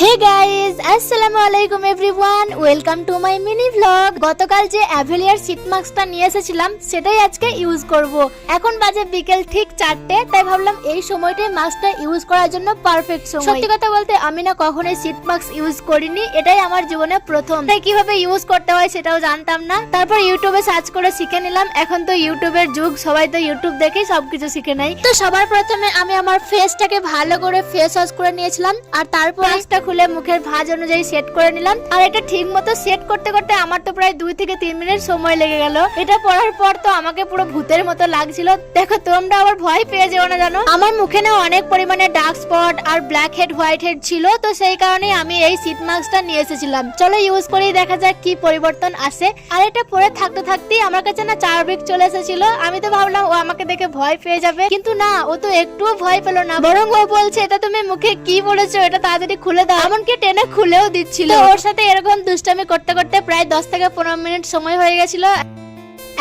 Hey guys, আসসালামু আলাইকুম everyone, welcome to my mini vlog. গতকাল যে অ্যাভেলিয়ার শীট মাস্কটা নিয়ে এসেছিলাম সেটাই আজকে ইউজ করব। এখন বাজে বিকেল ঠিক 4টে, তাই ভাবলাম এই সময়টাই মাস্কটা ইউজ করার জন্য পারফেক্ট সময়। সত্যি কথা বলতে আমি না কখনোই শীট মাস্ক ইউজ করিনি, এটাই আমার জীবনে প্রথম। তাই কিভাবে ইউজ করতে হয় সেটাও জানতাম না। তারপর ইউটিউবে সার্চ করে শিখে নিলাম। এখন তো ইউটিউবের যুগ, সবাই তো ইউটিউব দেখেই সবকিছু শিখে নেয়। তো সবার প্রথমে আমি আমার ফেসটাকে ভালো করে ফেস ওয়াশ করে নিয়েছিলাম, আর তারপর মাস্কটা খুলে মুখের ভাঁজ অনুযায়ী সেট করে নিলাম। আর এটা ঠিক মতো সেট করতে করতে আমার তো প্রায় 2 থেকে 3 মিনিট সময় লেগে গেল। এটা পরার পর তো আমাকে পুরো ভূতের মতো লাগছিল। দেখো তোমরা আবার ভয় পেয়ে যেও না, জানো আমার মুখে না অনেক পরিমাণে ডার্ক স্পট আর ব্ল্যাক হেড হোয়াইট হেড ছিল, তো সেই কারণে আমি এই শীট মাস্কটা নিয়ে এসেছিলাম। চলো ইউজ করেই দেখা যাক কি পরিবর্তন আসে। আর এটা পরে থাকতে থাকতেই আমার কাছে না চারবিক চলে এসেছিল। আমি তো ভাবলাম ও আমাকে দেখে ভয় পেয়ে যাবে, কিন্তু না, ও তো একটুও ভয় পেল না, বরং ও বলছে এটা তুমি মুখে কি বলেছো, এটা তাড়াতাড়ি খুলে দাও। এমনকি টেনে খুলেও দিচ্ছিল। ওর সাথে এরকম দুষ্টামি করতে করতে প্রায় 10 থেকে 15 মিনিট সময় হয়ে গেছিল।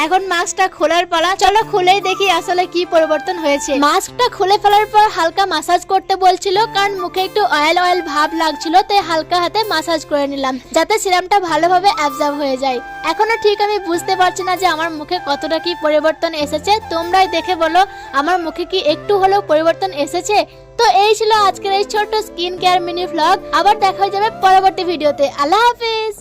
এখন মাস্কটা খোলার পালা, চলো খুলেই দেখি আসলে কি পরিবর্তন হয়েছে। মাস্কটা খুলে ফেলার পর হালকা মাসাজ করতে বলছিল, কারণ মুখে একটু অয়েল অয়েল ভাব লাগছিল, তাই হালকা হাতে মাসাজ করে নিলাম যাতে সিরামটা ভালোভাবে অ্যাবজর্ব হয়ে যায়। এখনো ঠিক আমি বুঝতে পারছি না যে আমার মুখে কতটা কি পরিবর্তন এসেছে। তোমরাই দেখে বলো আমার মুখে কি একটু হলেও পরিবর্তন এসেছে। তো এই ছিল আজকের এই ছোট্ট স্কিন কেয়ার মিনি ভ্লগ। আবার দেখা হয়ে যাবে পরবর্তী ভিডিওতে। আল্লাহ হাফেজ।